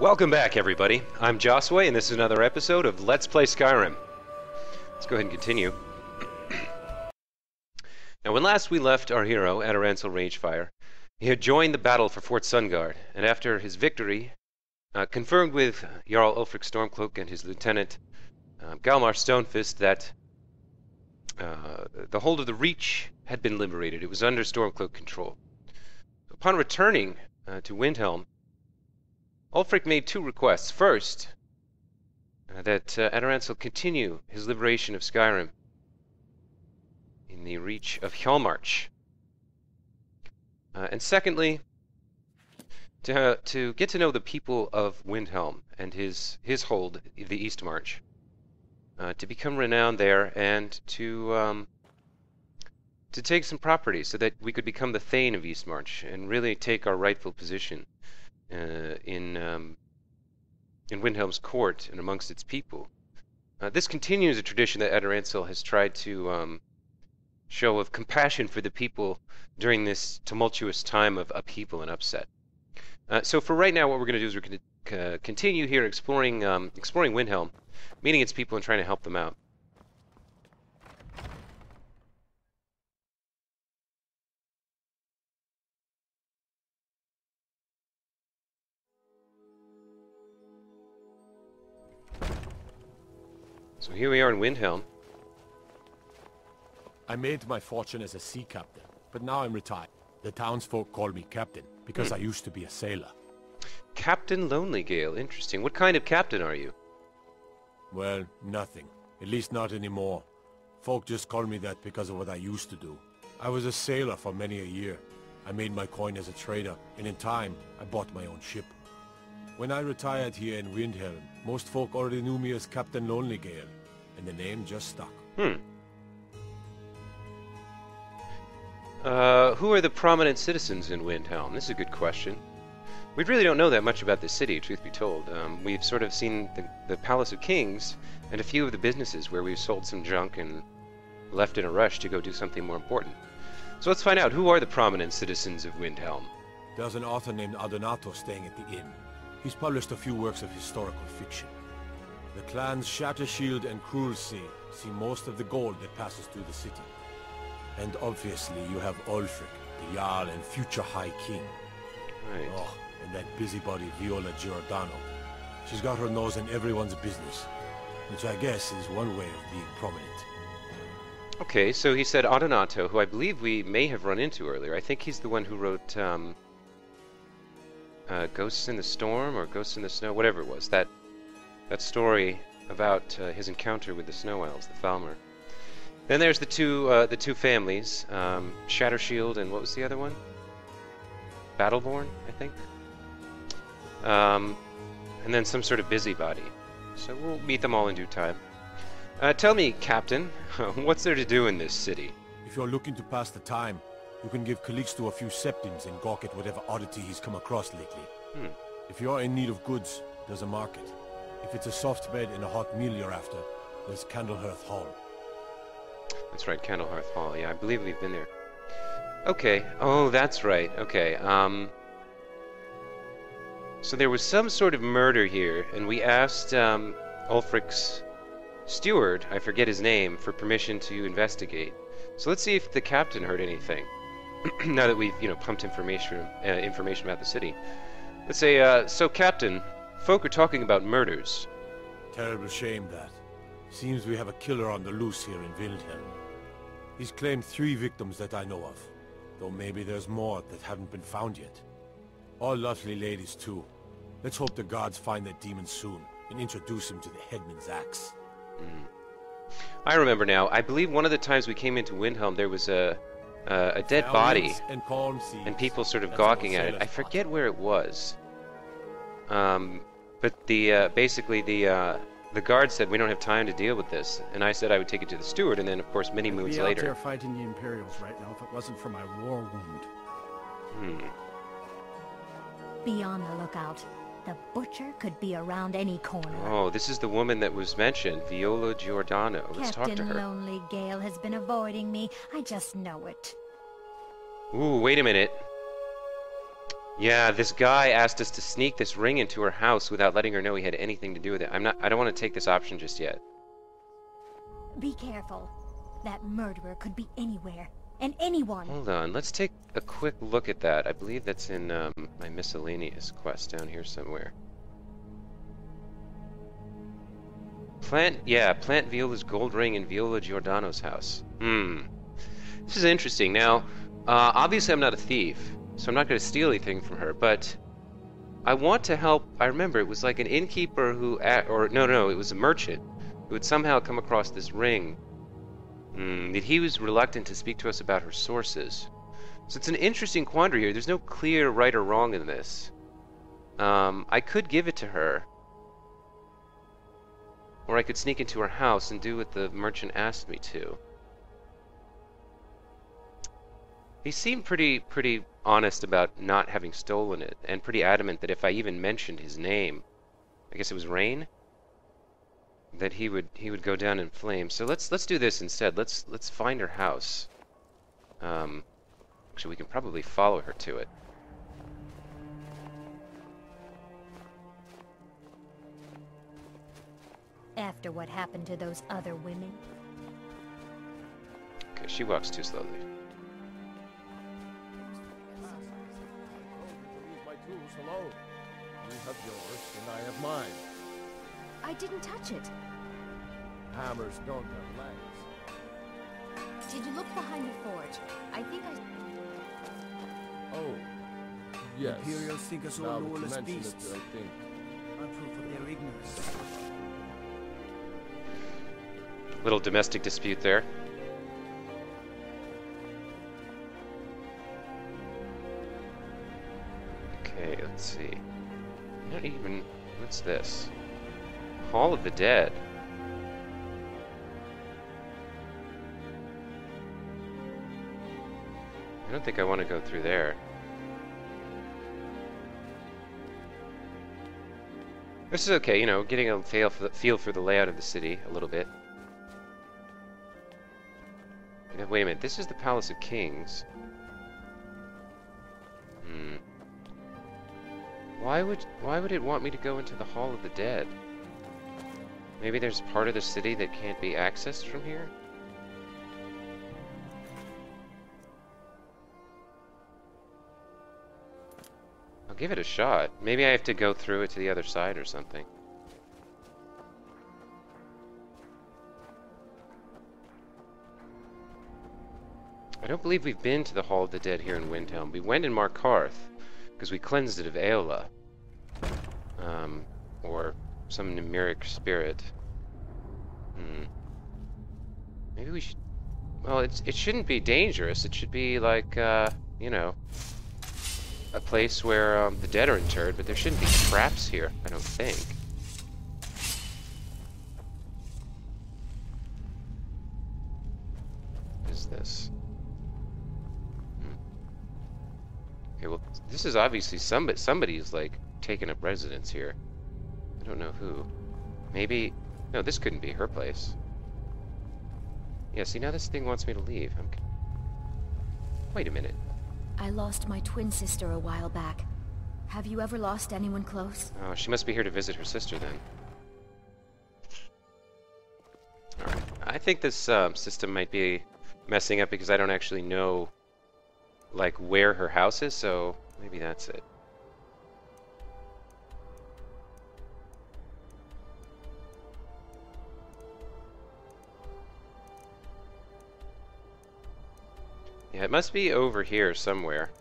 Welcome back, everybody. I'm Josiwe, and this is another episode of Let's Play Skyrim. Let's go ahead and continue. Now, when last we left our hero, Adarancel Ragefire, he had joined the battle for Fort Sungard, and after his victory, confirmed with Jarl Ulfric Stormcloak and his lieutenant, Galmar Stonefist, that the hold of the Reach had been liberated. It was under Stormcloak control. Upon returning to Windhelm, Ulfric made two requests. First, that Adarancel continue his liberation of Skyrim in the reach of Hjalmarch. And secondly, to get to know the people of Windhelm and his hold, the Eastmarch, to become renowned there and to take some property so that we could become the Thane of Eastmarch and really take our rightful position in Windhelm's court and amongst its people. This continues a tradition that Adarancel has tried to show of compassion for the people during this tumultuous time of upheaval and upset. So for right now, what we're going to do is we're going to continue here exploring Windhelm, meeting its people and trying to help them out. So here we are in Windhelm. I made my fortune as a sea captain, but now I'm retired. The townsfolk call me captain, because I used to be a sailor. Captain Lonelygale, interesting. What kind of captain are you? Well, nothing. At least not anymore. Folk just call me that because of what I used to do. I was a sailor for many a year. I made my coin as a trader, and in time, I bought my own ship. When I retired here in Windhelm, most folk already knew me as Captain Lonelygale, and the name just stuck. Who are the prominent citizens in Windhelm? This is a good question. We really don't know that much about the city, truth be told. We've sort of seen the Palace of Kings and a few of the businesses where we've sold some junk and left in a rush to go do something more important. So let's find out, who are the prominent citizens of Windhelm? There's an author named Adonato staying at the inn. He's published a few works of historical fiction. The clans Shattershield and Cruelsea see most of the gold that passes through the city. And obviously you have Ulfric, the Jarl and future High King. Right. Oh, and that busybody Viola Giordano. She's got her nose in everyone's business, which I guess is one way of being prominent. Okay, so he said Adonato, who I believe we may have run into earlier. I think he's the one who wrote Ghosts in the Storm or Ghosts in the Snow, whatever it was. That story about his encounter with the Snow Elves, the Falmer. Then there's the two families, Shattershield and what was the other one? Battleborn, I think. And then some sort of busybody. So we'll meet them all in due time. Tell me, Captain, what's there to do in this city? If you're looking to pass the time, you can give Calixto a few septims and gawk at whatever oddity he's come across lately. If you're in need of goods, there's a market. If it's a soft bed and a hot meal you're after, there's Candlehearth Hall. That's right, Candlehearth Hall. Yeah, I believe we've been there. Okay. Oh, that's right. Okay. So there was some sort of murder here, and we asked Ulfric's steward, I forget his name, for permission to investigate. So let's see if the captain heard anything. Now that we've, pumped information about the city. Let's say, so Captain, folk are talking about murders. Terrible shame that. Seems we have a killer on the loose here in Windhelm. He's claimed 3 victims that I know of, though maybe there's more that haven't been found yet. All lovely ladies too. Let's hope the gods find that demon soon and introduce him to the headman's axe. I remember now. I believe one of the times we came into Windhelm there was a dead body and people sort of gawking at it. I forget where it was. But basically the guard said we don't have time to deal with this, and I said I would take it to the steward, and then of course many moons later. I'd be out there fighting the Imperials right now if it wasn't for my war wound. Be on the lookout. The butcher could be around any corner. Oh, this is the woman that was mentioned, Viola Giordano. Let's talk to her. Captain Lonelygale has been avoiding me. I just know it. Ooh, wait a minute. Yeah, this guy asked us to sneak this ring into her house without letting her know he had anything to do with it. I don't want to take this option just yet. Be careful. That murderer could be anywhere. And anyone. Hold on, let's take a quick look at that. I believe that's in my miscellaneous quest down here somewhere. Plant Viola's gold ring in Viola Giordano's house. This is interesting. Now, obviously I'm not a thief, so I'm not going to steal anything from her, but I want to help. I remember it was like an innkeeper who, no, it was a merchant who had somehow come across this ring. That he was reluctant to speak to us about her sources. So it's an interesting quandary here. There's no clear right or wrong in this. I could give it to her. Or I could sneak into her house and do what the merchant asked me to. He seemed pretty honest about not having stolen it, and pretty adamant that if I even mentioned his name, I guess it was Rain, that he would go down in flames. So let's do this instead. Let's find her house. Actually, we can probably follow her to it. After what happened to those other women. Okay, she walks too slowly. Leave my tools alone. You have yours, and I have mine. I didn't touch it. Hammers don't have legs. Did you look behind the forge? I think Oh, yes. Imperials think us Now all that you lawless mention it, beasts. I think. A proof of their ignorance. Little domestic dispute there. Okay, let's see. Not even... What's this? Hall of the Dead. I don't think I want to go through there. This is okay, you know, getting a feel for the layout of the city a little bit. Wait a minute, this is the Palace of Kings. Why would it want me to go into the Hall of the Dead? Maybe there's part of the city that can't be accessed from here? I'll give it a shot. Maybe I have to go through it to the other side or something. I don't believe we've been to the Hall of the Dead here in Windhelm. We went in Markarth, because we cleansed it of Aola. Or some Nemiric spirit. Maybe we should... Well, it shouldn't be dangerous. It should be like, you know, a place where the dead are interred, but there shouldn't be traps here, I don't think. What is this? Okay, well, this is obviously somebody's like taken up residence here. I don't know who. Maybe... No, this couldn't be her place. Yeah, see, now this thing wants me to leave. Wait a minute. I lost my twin sister a while back. Have you ever lost anyone close? Oh, she must be here to visit her sister then. Alright, I think this system might be messing up because I don't actually know like where her house is, so maybe that's it. Yeah, it must be over here somewhere.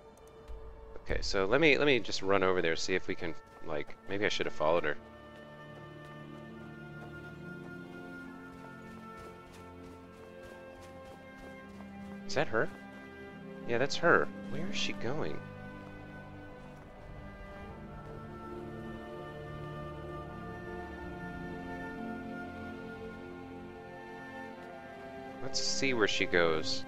Okay, so let me just run over there, see if we can, like, maybe I should have followed her. Is that her? Yeah, that's her. Where is she going? Let's see where she goes.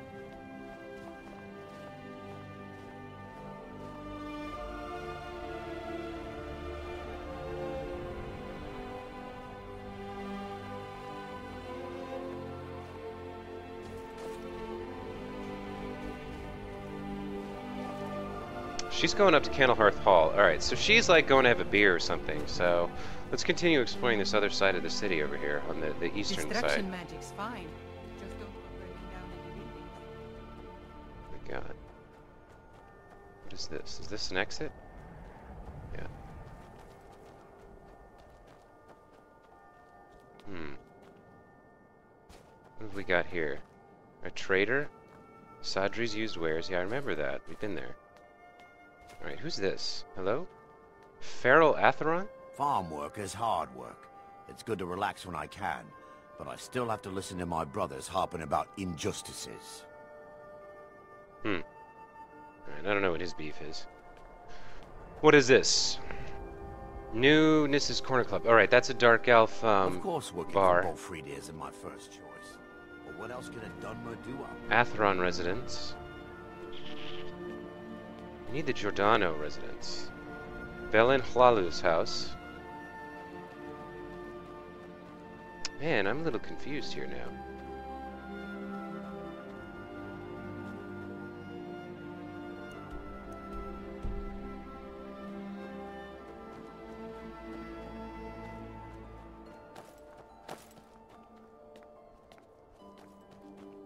She's going up to Candlehearth Hall. Alright, so she's like going to have a beer or something. So let's continue exploring this other side of the city over here on the eastern Distraction side. magic's fine. Just don't go burning down any buildings. Oh my god. What is this? Is this an exit? Yeah. What have we got here? A trader? Sadri's used wares. Yeah, I remember that. We've been there. Alright, who's this? Hello? Feral Atheron? Farm work is hard work. It's good to relax when I can, but I still have to listen to my brothers harping about injustices. Alright, I don't know what his beef is. What is this? New Nissa's Corner Club. Alright, that's a dark elf Of course working bar. for Bolfrida isn't my first choice. But what else can a Dunmer do up? Atheron residence. We need the Giordano residence. Belen Hlalu's house. Man, I'm a little confused here now.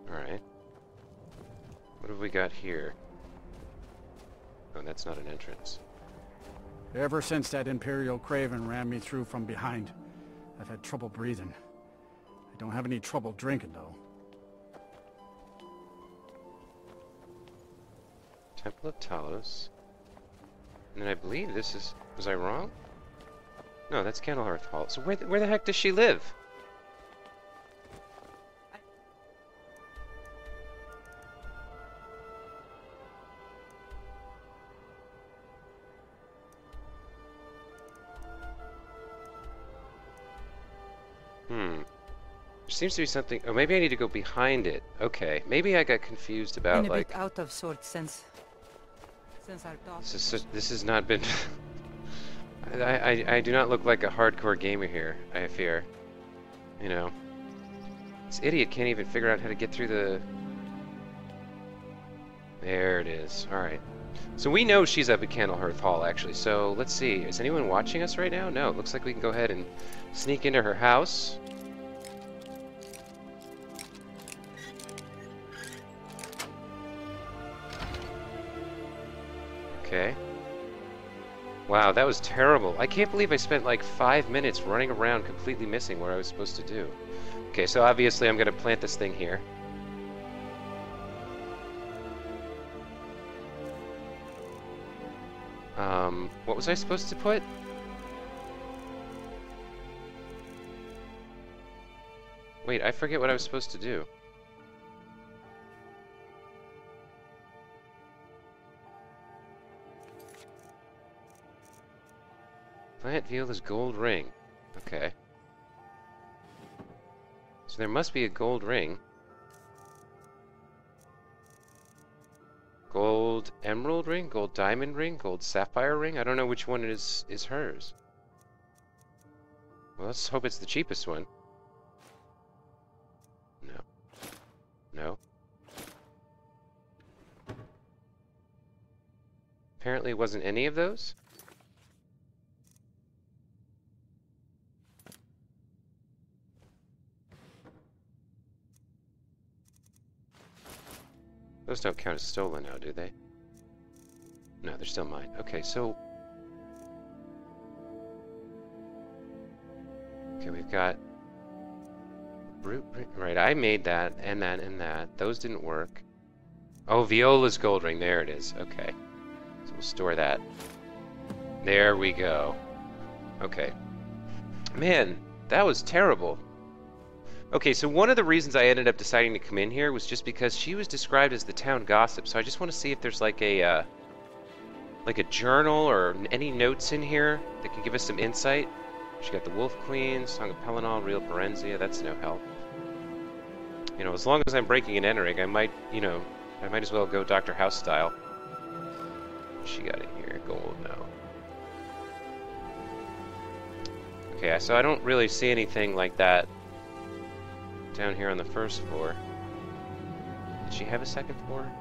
Alright. What have we got here? Oh, that's not an entrance. Ever since that Imperial Craven ran me through from behind, I've had trouble breathing. I don't have any trouble drinking, though. Temple of Talos. And then I believe this is... Was I wrong? No, that's Candlehearth Hall. So where the heck does she live? There seems to be something... Oh, maybe I need to go behind it. Okay. Maybe I got confused about, Been a like... bit out of sorts since our talk. This has not been... I do not look like a hardcore gamer here, I fear. You know. This idiot can't even figure out how to get through the... There it is. Alright. So we know she's up at Candlehearth Hall, actually. So, let's see. Is anyone watching us right now? No. It looks like we can go ahead and sneak into her house. Okay. Wow, that was terrible. I can't believe I spent like 5 minutes running around completely missing what I was supposed to do. Okay, so obviously I'm going to plant this thing here. What was I supposed to put? Wait, I forget what I was supposed to do. Plant Viola's gold ring. Okay. So there must be a gold ring. Gold emerald ring? Gold diamond ring? Gold sapphire ring? I don't know which one is hers. Well, let's hope it's the cheapest one. No. No. Apparently it wasn't any of those. Those don't count as stolen now, do they? No, they're still mine. Okay, so... Okay, we've got... Right, I made that, and that, and that. Those didn't work. Oh, Viola's gold ring. There it is. Okay. So we'll store that. There we go. Okay. Man, that was terrible. Okay, so one of the reasons I ended up deciding to come in here was just because she was described as the town gossip, so I just want to see if there's like a journal or any notes in here that can give us some insight. She got the Wolf Queen, Song of Pelennor, Real Perenzia, that's no help. You know, as long as I'm breaking and entering, I might, you know, I might as well go Dr. House style. What she got in here? Gold, no. Okay, so I don't really see anything like that down here on the first floor. Did she have a second floor?